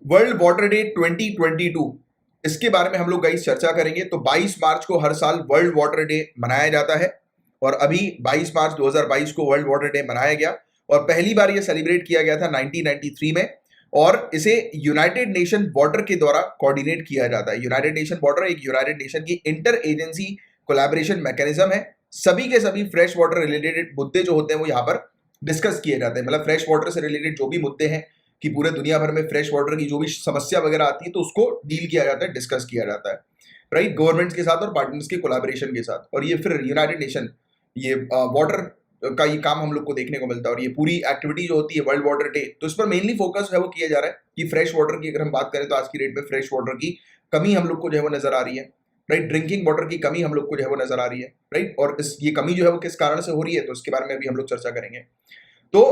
World water day 2022, इसके बारे में हम लोग गाइस चर्चा करेंगे। तो 22 मार्च को हर साल वर्ल्ड वाटर डे मनाया जाता है और अभी 22 मार्च 2022 को वर्ल्ड वाटर डे मनाया गया और पहली बार यह सेलिब्रेट किया गया था 1993 में और इसे यूनाइटेड नेशन वाटर के द्वारा कोऑर्डिनेट किया जाता है। यूनाइटेड नेशन वाटर एक यूनाइटेड नेशन की इंटर एजेंसी कोलैबोरेशन मैकेनिज्म है। सभी के सभी फ्रेश वाटर रिलेटेड मुद्दे जो होते हैं वो यहाँ पर डिस्कस किए जाते हैं। मतलब फ्रेश वाटर से रिलेटेड जो भी मुद्दे हैं कि पूरे दुनिया भर में फ्रेश वाटर की जो भी समस्या वगैरह आती है तो उसको डील किया जाता है, डिस्कस किया जाता है, राइट, गवर्नमेंट्स के साथ और पार्टनर्स के कोलैबोरेशन के साथ। और ये फिर यूनाइटेड नेशन ये वाटर का ये काम हम लोग को देखने को मिलता है और ये पूरी एक्टिविटी जो होती है वर्ल्ड वाटर डे, तो इस पर मेनली फोकस है वो किया जा रहा है कि फ्रेश वाटर की अगर हम बात करें तो आज की डेट में फ्रेश वाटर की कमी हम लोग को जो है वो नजर आ रही है, राइट। ड्रिंकिंग वाटर की कमी हम लोग को जो है वो नजर आ रही है, राइट। और ये कमी जो है वो किस कारण से हो रही है तो उसके बारे में भी हम लोग चर्चा करेंगे। तो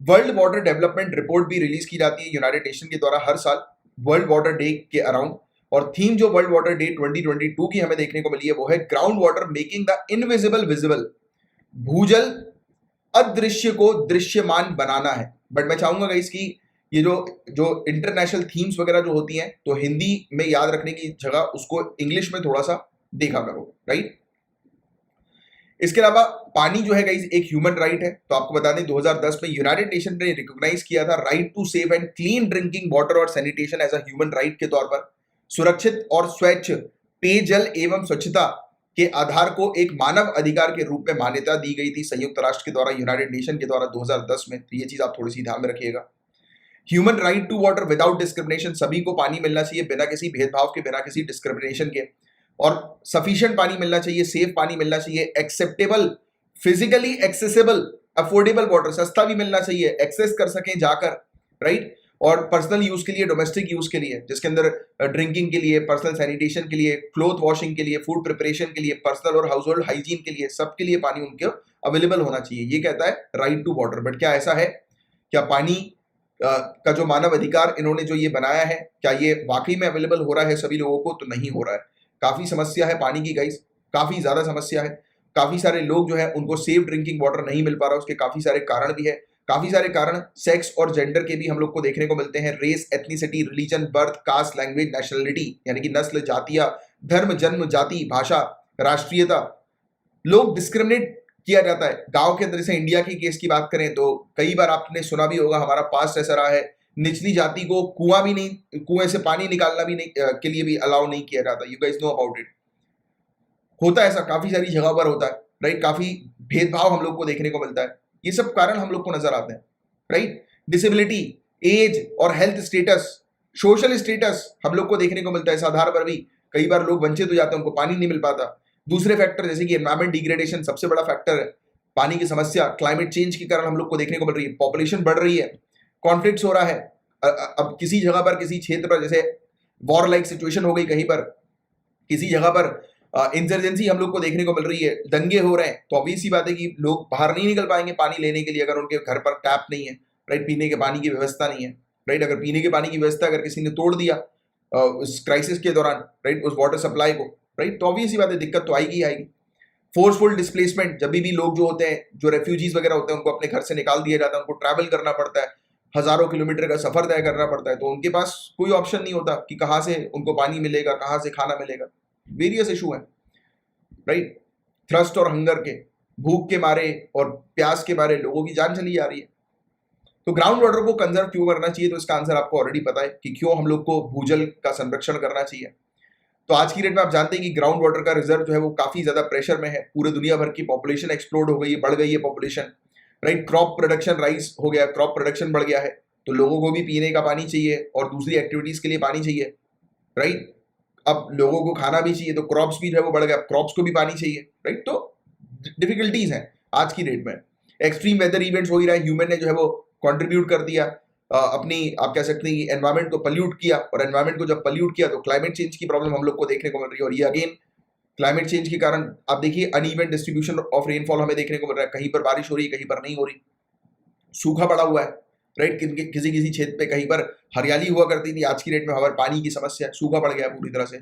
वर्ल्ड वाटर डेवलपमेंट रिपोर्ट भी रिलीज की जाती है यूनाइटेड नेशन के द्वारा हर साल वर्ल्ड वाटर डे के अराउंड। और थीम जो वर्ल्ड वाटर डे 2022 की हमें देखने को मिली है वो है ground water making the invisible visible. भूजल अदृश्य को दृश्यमान बनाना है। बट मैं चाहूंगा गाइस कि ये जो जो इंटरनेशनल थीम्स वगैरह जो होती हैं तो हिंदी में याद रखने की जगह उसको इंग्लिश में थोड़ा सा देखा करो, राइट। इसके अलावा पानी जो है गाइस एक ह्यूमन राइट है। तो आपको बता दें 2010 में यूनाइटेड नेशन ने रिकॉग्नाइज किया था right to safe and clean drinking water और sanitation as a human right के तौर पर। सुरक्षित और स्वच्छ पेयजल एवं स्वच्छता के आधार को एक मानव अधिकार के रूप में मान्यता दी गई थी संयुक्त राष्ट्र के द्वारा, यूनाइटेड नेशन के द्वारा 2010 में। तो ये चीज आप थोड़ी सी ध्यान में रखिएगा। Human right to water without discrimination, सभी को पानी मिलना चाहिए बिना किसी भेदभाव के, बिना किसी डिस्क्रिमिनेशन के। और सफिशिएंट पानी मिलना चाहिए, सेफ पानी मिलना चाहिए, acceptable, physically accessible, affordable water, सस्ता भी मिलना चाहिए, एक्सेस कर सकें जाकर, राइट। और पर्सनल यूज के लिए, डोमेस्टिक यूज के लिए, जिसके अंदर ड्रिंकिंग के लिए, पर्सनल सैनिटेशन के लिए, क्लोथ वॉशिंग के लिए, फूड प्रिपरेशन के लिए, पर्सनल और हाउस होल्ड हाइजीन के लिए, सबके लिए पानी उनके अवेलेबल होना चाहिए। ये कहता है राइट टू वाटर। बट क्या ऐसा है? क्या पानी का जो मानव अधिकार इन्होंने जो ये बनाया है, क्या ये वाकई में अवेलेबल हो रहा है सभी लोगों को? तो नहीं हो रहा है। काफी समस्या है पानी की गाइस, काफी ज्यादा समस्या है। काफी सारे लोग जो है उनको सेफ ड्रिंकिंग वाटर नहीं मिल पा रहा, उसके काफी सारे कारण भी है। काफी सारे कारण सेक्स और जेंडर के भी हम लोग को देखने को मिलते हैं। Race, ethnicity, religion, birth, caste, language, nationality, यानी कि नस्ल, जातियां, धर्म, जन्म, जाति, भाषा, राष्ट्रीयता, लोग डिस्क्रिमिनेट किया जाता है। गांव के अंदर, जैसे इंडिया की केस की बात करें तो कई बार आपने सुना भी होगा, हमारा पास्ट ऐसा रहा है, निचली जाति को कुआं भी नहीं, कुएं से पानी निकालना भी नहीं के लिए भी अलाउ नहीं किया जाता। You guys know about it. होता है ऐसा, काफी सारी जगह पर होता है, राइट। काफी भेदभाव हम लोग को देखने को मिलता है। ये सब कारण हम लोग को नजर आते हैं, राइट। डिसेबिलिटी, एज और हेल्थ स्टेटस, सोशल स्टेटस हम लोग को देखने को मिलता है। इस आधार पर भी कई बार लोग वंचित हो जाते हैं, उनको पानी नहीं मिल पाता। दूसरे फैक्टर जैसे कि एनवायरमेंट डिग्रेडेशन सबसे बड़ा फैक्टर है। पानी की समस्या क्लाइमेट चेंज के कारण हम लोग को देखने को मिल रही है। पॉपुलेशन बढ़ रही है, कॉन्फ्लिक्ट्स हो रहा है। अब किसी जगह पर, किसी क्षेत्र पर, जैसे वॉर लाइक सिचुएशन हो गई कहीं पर, किसी जगह पर इंसर्जेंसी हम लोग को देखने को मिल रही है, दंगे हो रहे हैं, तो ऑब्वियस सी बात है कि लोग बाहर नहीं निकल पाएंगे पानी लेने के लिए अगर उनके घर पर टैप नहीं है, राइट। पीने के पानी की व्यवस्था नहीं है, राइट। अगर पीने के पानी की व्यवस्था अगर किसी ने तोड़ दिया उस क्राइसिस के दौरान, राइट, उस वाटर सप्लाई को, राइट, तो ऑब्वियस सी बात है दिक्कत तो आएगी ही आएगी। फोर्सफुल डिस्प्लेसमेंट, जब भी लोग जो होते हैं, जो रेफ्यूजीज वगैरह होते हैं, उनको अपने घर से निकाल दिया जाता है, उनको ट्रैवल करना पड़ता है, हजारों किलोमीटर का सफर तय करना पड़ता है, तो उनके पास कोई ऑप्शन नहीं होता कि कहाँ से उनको पानी मिलेगा, कहाँ से खाना मिलेगा। वेरियस इशू है, राइट। थ्रस्ट और हंगर के, भूख के मारे और प्यास के मारे लोगों की जान चली जा रही है। तो ग्राउंड वाटर को कंजर्व क्यों करना चाहिए? तो इसका आंसर आपको ऑलरेडी पता है कि क्यों हम लोग को भूजल का संरक्षण करना चाहिए। तो आज की डेट में आप जानते हैं कि ग्राउंड वाटर का रिजर्व जो है वो काफी ज्यादा प्रेशर में है। पूरे दुनिया भर की पॉपुलेशन एक्सप्लोड हो गई है, बढ़ गई है population, right. Crop production rise हो गया, क्रॉप प्रोडक्शन बढ़ गया है, तो लोगों को भी पीने का पानी चाहिए और दूसरी एक्टिविटीज के लिए पानी चाहिए, राइट। अब लोगों को खाना भी चाहिए, तो क्रॉप्स भी जो है वो बढ़ गया, क्रॉप्स को भी पानी चाहिए, राइट। तो डिफिकल्टीज हैं आज की डेट में। एक्सट्रीम वेदर इवेंट्स हो ही रहा है, ह्यूमन ने जो है वो कंट्रीब्यूट कर दिया, अपनी, आप कह सकते हैं, एनवायरमेंट को पल्यूट किया, और एनवायरमेंट को जब पल्यूट किया तो क्लाइमेट चेंज की प्रॉब्लम हम लोग को देखने को मिल रही है। और ये अगेन क्लाइमेट चेंज के कारण आप देखिए अनइवन डिस्ट्रीब्यूशन ऑफ रेनफॉल हमें देखने को मिल रहा है। कहीं पर बारिश हो रही है, कहीं पर नहीं हो रही, सूखा पड़ा हुआ है, राइट। किसी किसी क्षेत्र पे कहीं पर हरियाली हुआ करती थी, आज की डेट में हमारे पानी की समस्या, सूखा पड़ गया है पूरी तरह से।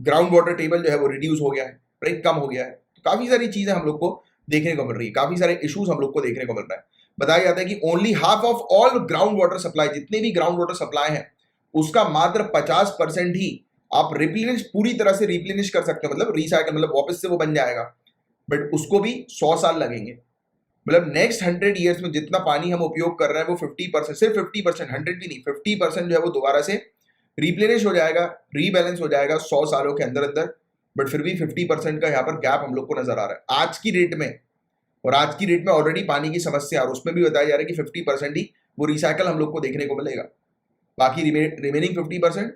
ग्राउंड वाटर टेबल जो है वो रिड्यूस हो गया है, राइट, कम हो गया है। तो काफी सारी चीजें हम लोग को देखने को मिल रही है, काफी सारे इश्यूज हम लोग को देखने को मिल रहा है। बताया जाता है कि only half of all ground water supply, जितने भी ग्राउंड वाटर सप्लाई हैं उसका मात्र 50% ही आप रिप्लेनिश पूरी तरह से रिप्लेनिश कर सकते हो, मतलब रिसाइकल, मतलब वापस से वो बन जाएगा, बट उसको भी 100 साल लगेंगे। मतलब नेक्स्ट 100 ईयर्स में जितना पानी हम उपयोग कर रहे हैं वो 50%, सिर्फ 50%, 100 भी नहीं, 50% जो है वो दोबारा से रिप्लेनिश हो जाएगा, रीबैलेंस हो जाएगा 100 सालों के अंदर अंदर। बट फिर भी 50% का यहाँ पर गैप हम लोग को नजर आ रहा है आज की डेट में। और आज की डेट में ऑलरेडी पानी की समस्या, और उसमें भी बताया जा रहा है कि 50% ही वो रिसाइकल हम लोग को देखने को मिलेगा, बाकी रिमेनिंग 50%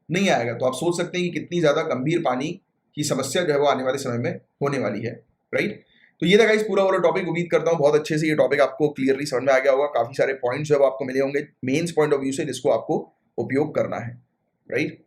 नहीं आएगा। तो आप सोच सकते हैं कि कितनी ज्यादा गंभीर पानी की समस्या जो है वो आने वाले समय में होने वाली है, राइट। तो ये था गाइस पूरा वाला टॉपिक। उम्मीद करता हूँ बहुत अच्छे से ये टॉपिक आपको क्लियरली समझ में आ गया होगा। काफी सारे पॉइंट्स जो है वो आपको मिले होंगे मेंस पॉइंट ऑफ व्यू से, जिसको आपको उपयोग करना है, राइट।